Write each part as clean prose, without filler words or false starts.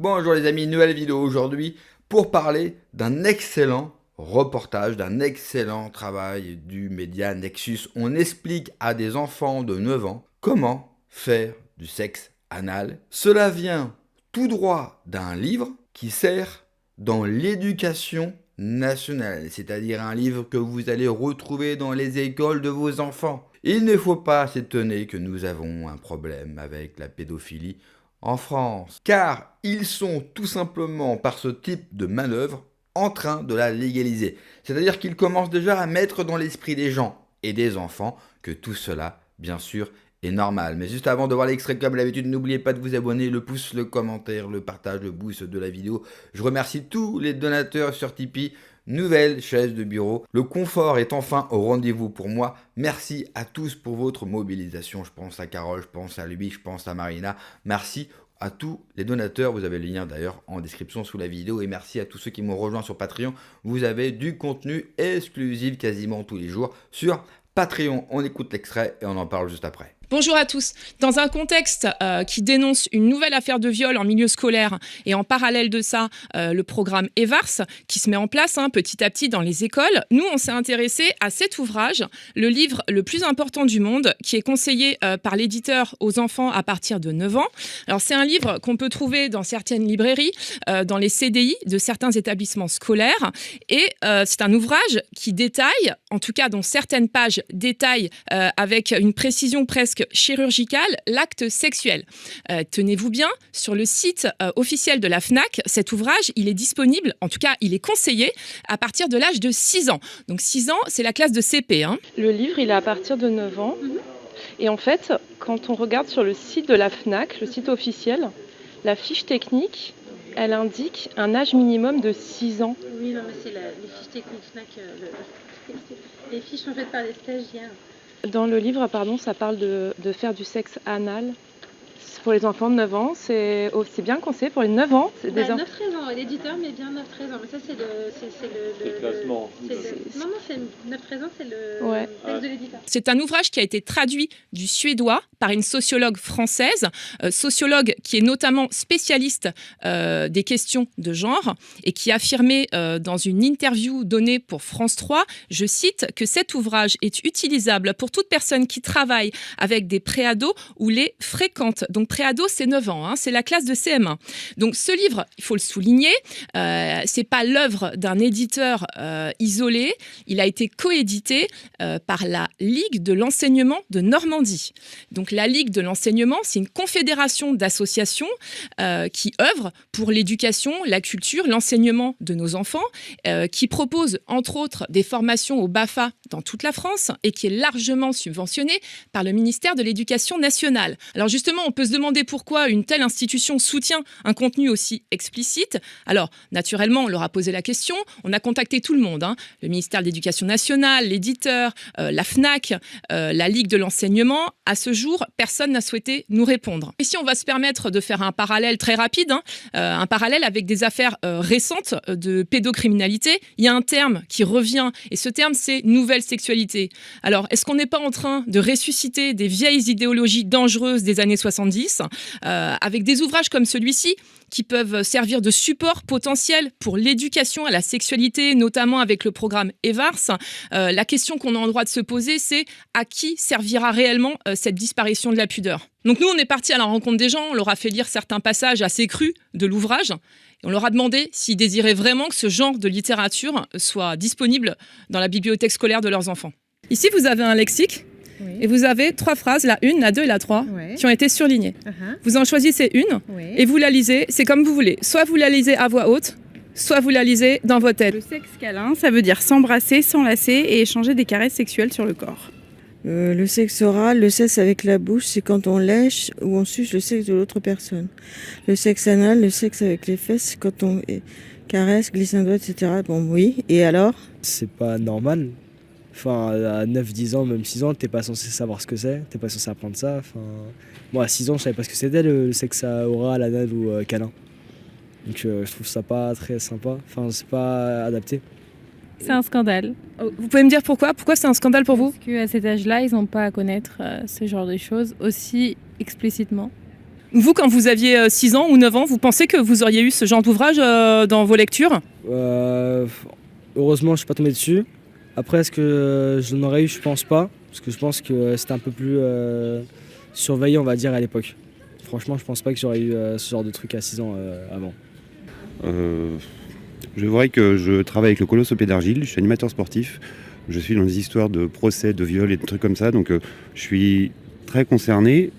Bonjour les amis, nouvelle vidéo aujourd'hui pour parler d'un excellent reportage, d'un excellent travail du média Nexus. On explique à des enfants de 9 ans comment faire du sexe anal. Cela vient tout droit d'un livre qui sert dans l'éducation nationale, c'est-à-dire un livre que vous allez retrouver dans les écoles de vos enfants. Il ne faut pas s'étonner que nous avons un problème avec la pédophilie en France, car ils sont tout simplement par ce type de manœuvre en train de la légaliser. C'est-à-dire qu'ils commencent déjà à mettre dans l'esprit des gens et des enfants que tout cela, bien sûr, est normal. Mais juste avant de voir l'extrait comme d'habitude, n'oubliez pas de vous abonner, le pouce, le commentaire, le partage, le boost de la vidéo. Je remercie tous les donateurs sur Tipeee. Nouvelle chaise de bureau. Le confort est enfin au rendez-vous pour moi. Merci à tous pour votre mobilisation. Je pense à Carole, je pense à lui, je pense à Marina. Merci à tous les donateurs. Vous avez le lien d'ailleurs en description sous la vidéo. Et merci à tous ceux qui m'ont rejoint sur Patreon. Vous avez du contenu exclusif quasiment tous les jours sur Patreon. On écoute l'extrait et on en parle juste après. Bonjour à tous. Dans un contexte qui dénonce une nouvelle affaire de viol en milieu scolaire et en parallèle de ça, le programme EVARS qui se met en place petit à petit dans les écoles, nous on s'est intéressé à cet ouvrage, le livre le plus important du monde, qui est conseillé par l'éditeur aux enfants à partir de 9 ans. Alors c'est un livre qu'on peut trouver dans certaines librairies, dans les CDI de certains établissements scolaires, et c'est un ouvrage qui détaille, en tout cas dont certaines pages détaillent avec une précision presque chirurgicale, l'acte sexuel. Tenez-vous bien, sur le site officiel de la FNAC, cet ouvrage, il est disponible, en tout cas, il est conseillé à partir de l'âge de 6 ans. Donc 6 ans, c'est la classe de CP. Le livre, il est à partir de 9 ans. Et en fait, quand on regarde sur le site de la FNAC, le site officiel, la fiche technique, elle indique un âge minimum de 6 ans. Oui, non, mais c'est les fiches techniques FNAC. Les fiches sont faites par des stagiaires. Dans le livre, ça parle de faire du sexe anal. Pour les enfants de 9 ans, c'est bien conseillé pour les 9 ans. C'est 9-13 ans, l'éditeur met bien 9-13 ans, mais ça c'est le classement. Non, c'est 9-13 ans, c'est le texte de l'éditeur. C'est un ouvrage qui a été traduit du suédois par une sociologue française, sociologue qui est notamment spécialiste des questions de genre et qui affirmait dans une interview donnée pour France 3, je cite, que cet ouvrage est utilisable pour toute personne qui travaille avec des préados ou les fréquente. Donc préado, c'est 9 ans, c'est la classe de CM1. Donc ce livre, il faut le souligner, c'est pas l'œuvre d'un éditeur isolé, il a été coédité par la Ligue de l'enseignement de Normandie. Donc la Ligue de l'enseignement, c'est une confédération d'associations qui œuvrent pour l'éducation, la culture, l'enseignement de nos enfants, qui propose entre autres des formations au BAFA dans toute la France et qui est largement subventionnée par le ministère de l'Éducation nationale. Alors justement, on peut se demander pourquoi une telle institution soutient un contenu aussi explicite. Alors, naturellement, on leur a posé la question, on a contacté tout le monde, le ministère de l'Éducation nationale, l'éditeur, la FNAC, la Ligue de l'enseignement. À ce jour, personne n'a souhaité nous répondre. Ici, on va se permettre de faire un parallèle très rapide, un parallèle avec des affaires récentes de pédocriminalité. Il y a un terme qui revient, et ce terme, c'est nouvelle sexualité. Alors, est-ce qu'on n'est pas en train de ressusciter des vieilles idéologies dangereuses des années 70, avec des ouvrages comme celui-ci qui peuvent servir de support potentiel pour l'éducation à la sexualité, notamment avec le programme EVARS. La question qu'on a en droit de se poser, c'est à qui servira réellement cette disparition de la pudeur ? Donc nous, on est parti à la rencontre des gens, on leur a fait lire certains passages assez crus de l'ouvrage, et on leur a demandé s'ils désiraient vraiment que ce genre de littérature soit disponible dans la bibliothèque scolaire de leurs enfants. Ici, vous avez un lexique. Oui. Et vous avez 3 phrases, la 1, la 2 et la 3, qui ont été surlignées. Vous en choisissez une et vous la lisez, c'est comme vous voulez. Soit vous la lisez à voix haute, soit vous la lisez dans votre tête. Le sexe câlin, ça veut dire s'embrasser, s'enlacer et échanger des caresses sexuelles sur le corps. Le sexe oral, le sexe avec la bouche, c'est quand on lèche ou on suce le sexe de l'autre personne. Le sexe anal, le sexe avec les fesses, c'est quand on caresse, glisse un doigt, etc. Bon, oui. Et alors ? C'est pas normal. Enfin, à 9-10 ans, même 6 ans, t'es pas censé savoir ce que c'est, t'es pas censé apprendre ça. Enfin, moi, à 6 ans, je savais pas ce que c'était le sexe oral, anal ou câlin. Donc je trouve ça pas très sympa, enfin, c'est pas adapté. C'est un scandale. Vous pouvez me dire pourquoi ? Pourquoi c'est un scandale pour vous ? Parce qu'à cet âge-là, ils n'ont pas à connaître ce genre de choses aussi explicitement. Vous, quand vous aviez 6 ans ou 9 ans, vous pensez que vous auriez eu ce genre d'ouvrage dans vos lectures ? Heureusement, je suis pas tombé dessus. Après, est-ce que je l'aurais eu? Je pense pas. Parce que je pense que c'était un peu plus surveillé, on va dire, à l'époque. Franchement, je pense pas que j'aurais eu ce genre de truc à 6 ans avant. Je vois que je travaille avec le Colosse au Pied d'Argile, je suis animateur sportif. Je suis dans des histoires de procès, de viols et de trucs comme ça. Donc je suis très concerné.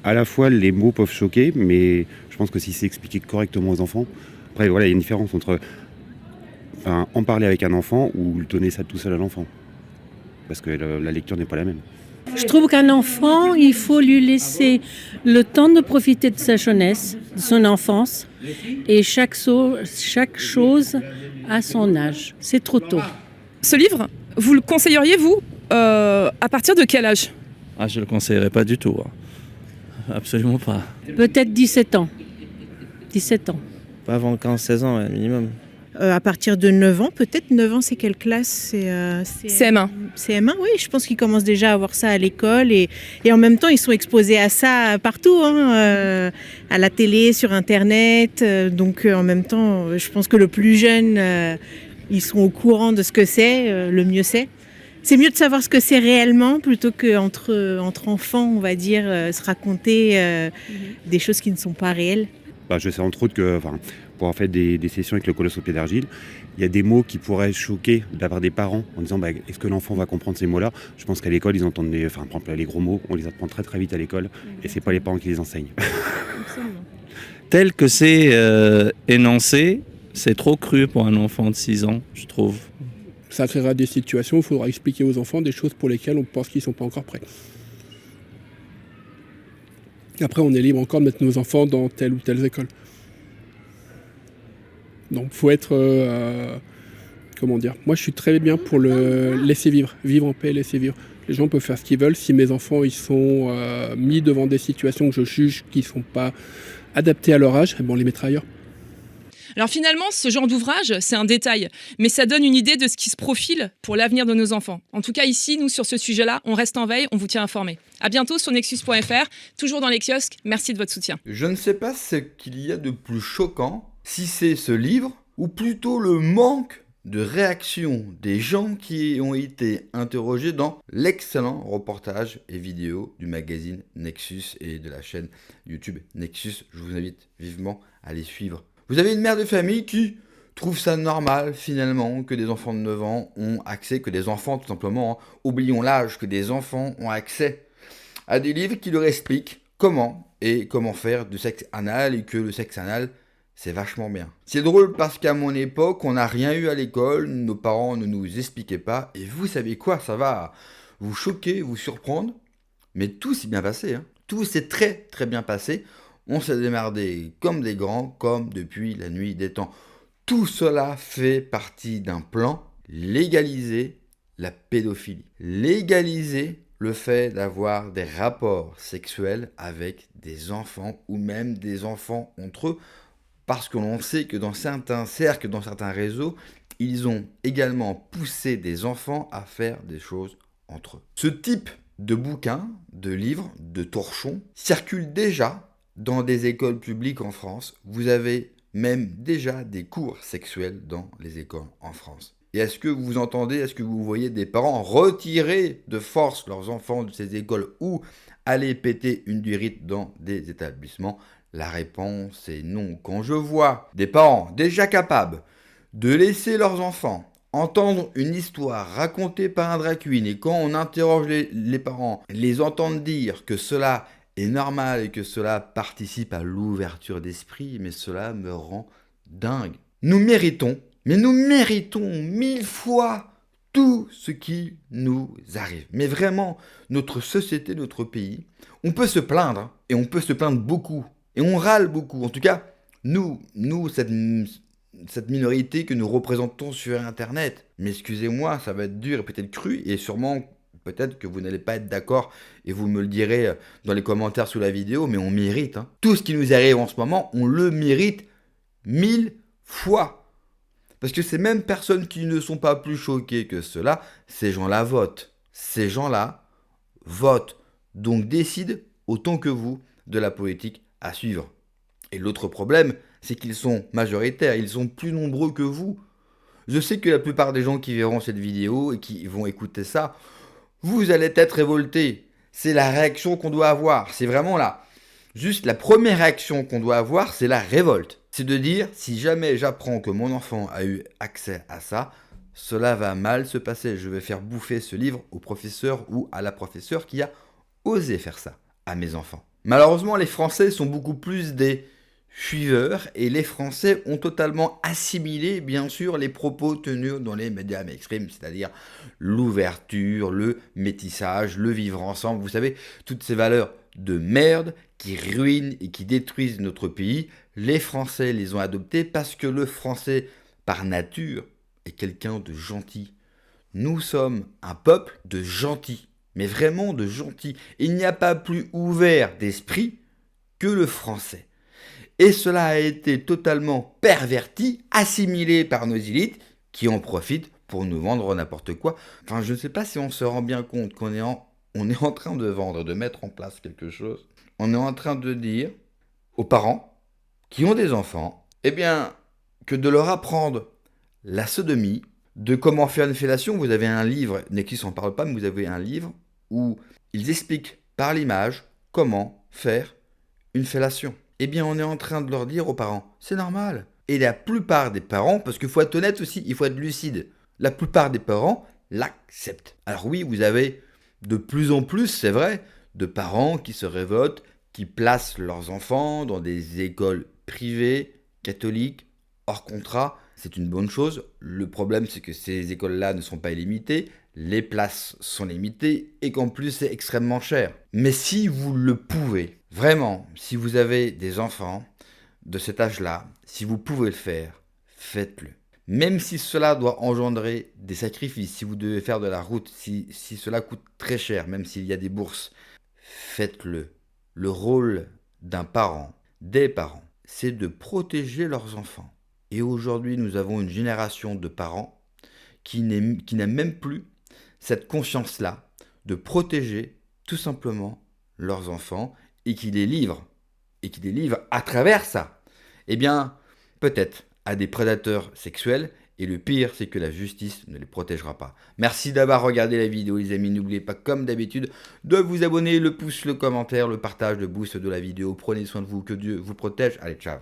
À la fois, les mots peuvent choquer, mais je pense que si c'est expliqué correctement aux enfants... Après, voilà, il y a une différence entre en parler avec un enfant ou donner ça tout seul à l'enfant. Parce que la lecture n'est pas la même. Je trouve qu'un enfant, il faut lui laisser le temps de profiter de sa jeunesse, de son enfance, et chaque chose à son âge. C'est trop tôt. Ce livre, vous le conseilleriez, vous, à partir de quel âge ? Ah, je ne le conseillerais pas du tout. Absolument pas. Peut-être 17 ans. 17 ans. Pas avant 15-16 ans, minimum. À partir de 9 ans, peut-être. 9 ans, c'est quelle classe? C'est CM1. CM1, oui. Je pense qu'ils commencent déjà à avoir ça à l'école. Et en même temps, ils sont exposés à ça partout, à la télé, sur Internet. Donc, en même temps, je pense que le plus jeune, ils sont au courant de ce que c'est. Le mieux c'est. C'est mieux de savoir ce que c'est réellement plutôt qu'entre enfants, on va dire, se raconter des choses qui ne sont pas réelles. Je sais entre autres que... pour avoir fait des sessions avec le Colosse au Pied d'Argile, il y a des mots qui pourraient choquer de la part des parents en disant est-ce que l'enfant va comprendre ces mots-là? Je pense qu'à l'école, ils entendent par exemple les gros mots, on les apprend très très vite à l'école et c'est pas les parents qui les enseignent. Tel que c'est énoncé, c'est trop cru pour un enfant de 6 ans, je trouve. Ça créera des situations où il faudra expliquer aux enfants des choses pour lesquelles on pense qu'ils ne sont pas encore prêts. Après, on est libre encore de mettre nos enfants dans telle ou telle école. Donc il faut être, moi je suis très bien pour le laisser vivre en paix, laisser vivre. Les gens peuvent faire ce qu'ils veulent. Si mes enfants ils sont mis devant des situations que je juge qui ne sont pas adaptées à leur âge, on les mettra ailleurs. Alors finalement, ce genre d'ouvrage, c'est un détail, mais ça donne une idée de ce qui se profile pour l'avenir de nos enfants. En tout cas ici, nous sur ce sujet-là, on reste en veille, on vous tient informés. À bientôt sur nexus.fr, toujours dans les kiosques, merci de votre soutien. Je ne sais pas ce qu'il y a de plus choquant, si c'est ce livre, ou plutôt le manque de réaction des gens qui ont été interrogés dans l'excellent reportage et vidéo du magazine Nexus et de la chaîne YouTube Nexus. Je vous invite vivement à les suivre. Vous avez une mère de famille qui trouve ça normal finalement que des enfants de 9 ans ont accès, que des enfants tout simplement, oublions l'âge, que des enfants ont accès à des livres qui leur expliquent comment faire du sexe anal et que le sexe anal c'est vachement bien. C'est drôle parce qu'à mon époque, on n'a rien eu à l'école, nos parents ne nous expliquaient pas, et vous savez quoi, ça va vous choquer, vous surprendre, mais tout s'est bien passé, Tout s'est très très bien passé, on s'est démerdé comme des grands, comme depuis la nuit des temps. Tout cela fait partie d'un plan, légaliser la pédophilie, légaliser le fait d'avoir des rapports sexuels avec des enfants, ou même des enfants entre eux, parce que l'on sait que dans certains cercles, dans certains réseaux, ils ont également poussé des enfants à faire des choses entre eux. Ce type de bouquins, de livres, de torchons, circule déjà dans des écoles publiques en France. Vous avez même déjà des cours sexuels dans les écoles en France. Et est-ce que vous entendez, est-ce que vous voyez des parents retirer de force leurs enfants de ces écoles ou aller péter une durite dans des établissements? La réponse est non. Quand je vois des parents déjà capables de laisser leurs enfants entendre une histoire racontée par un drag queen et quand on interroge les parents, les entendre dire que cela est normal et que cela participe à l'ouverture d'esprit, mais cela me rend dingue. Nous méritons 1000 fois tout ce qui nous arrive. Mais vraiment, notre société, notre pays, on peut se plaindre et on peut se plaindre beaucoup. Et on râle beaucoup. En tout cas, nous cette minorité que nous représentons sur Internet. Mais excusez-moi, ça va être dur et peut-être cru. Et sûrement, peut-être que vous n'allez pas être d'accord. Et vous me le direz dans les commentaires sous la vidéo. Mais on mérite. Tout ce qui nous arrive en ce moment, on le mérite 1000 fois. Parce que ces mêmes personnes qui ne sont pas plus choquées que cela, ces gens-là votent. Ces gens-là votent. Donc décident autant que vous de la politique à suivre. Et l'autre problème, c'est qu'ils sont majoritaires, ils sont plus nombreux que vous. Je sais que la plupart des gens qui verront cette vidéo et qui vont écouter ça, vous allez être révoltés. C'est la réaction qu'on doit avoir. C'est vraiment là. Juste la première réaction qu'on doit avoir, c'est la révolte. C'est de dire, si jamais j'apprends que mon enfant a eu accès à ça, cela va mal se passer. Je vais faire bouffer ce livre au professeur ou à la professeure qui a osé faire ça à mes enfants. Malheureusement, les Français sont beaucoup plus des suiveurs et les Français ont totalement assimilé, bien sûr, les propos tenus dans les médias mainstream, c'est-à-dire l'ouverture, le métissage, le vivre ensemble. Vous savez, toutes ces valeurs de merde qui ruinent et qui détruisent notre pays, les Français les ont adoptées parce que le Français, par nature, est quelqu'un de gentil. Nous sommes un peuple de gentils, mais vraiment de gentils. Il n'y a pas plus ouvert d'esprit que le Français. Et cela a été totalement perverti, assimilé par nos élites qui en profitent pour nous vendre n'importe quoi. Enfin, je ne sais pas si on se rend bien compte qu'on est en train de vendre, de mettre en place quelque chose. On est en train de dire aux parents qui ont des enfants, eh bien, que de leur apprendre la sodomie, de comment faire une fellation. Vous avez un livre, Nexus n'en parle pas, mais vous avez un livre où ils expliquent par l'image comment faire une fellation. Eh bien, on est en train de leur dire aux parents, c'est normal. Et la plupart des parents, parce qu'il faut être honnête aussi, il faut être lucide, la plupart des parents l'acceptent. Alors oui, vous avez de plus en plus, c'est vrai, de parents qui se révoltent, qui placent leurs enfants dans des écoles privées, catholiques, hors contrat. C'est une bonne chose. Le problème, c'est que ces écoles-là ne sont pas illimitées, les places sont limitées et qu'en plus, c'est extrêmement cher. Mais si vous le pouvez, vraiment, si vous avez des enfants de cet âge-là, si vous pouvez le faire, faites-le. Même si cela doit engendrer des sacrifices, si vous devez faire de la route, si cela coûte très cher, même s'il y a des bourses, faites-le. Le rôle d'un parent, des parents, c'est de protéger leurs enfants. Et aujourd'hui, nous avons une génération de parents qui n'a même plus cette conscience-là de protéger tout simplement leurs enfants et qui les livrent à travers ça, eh bien, peut-être à des prédateurs sexuels. Et le pire, c'est que la justice ne les protégera pas. Merci d'avoir regardé la vidéo, les amis. N'oubliez pas, comme d'habitude, de vous abonner, le pouce, le commentaire, le partage, le boost de la vidéo. Prenez soin de vous, que Dieu vous protège. Allez, ciao.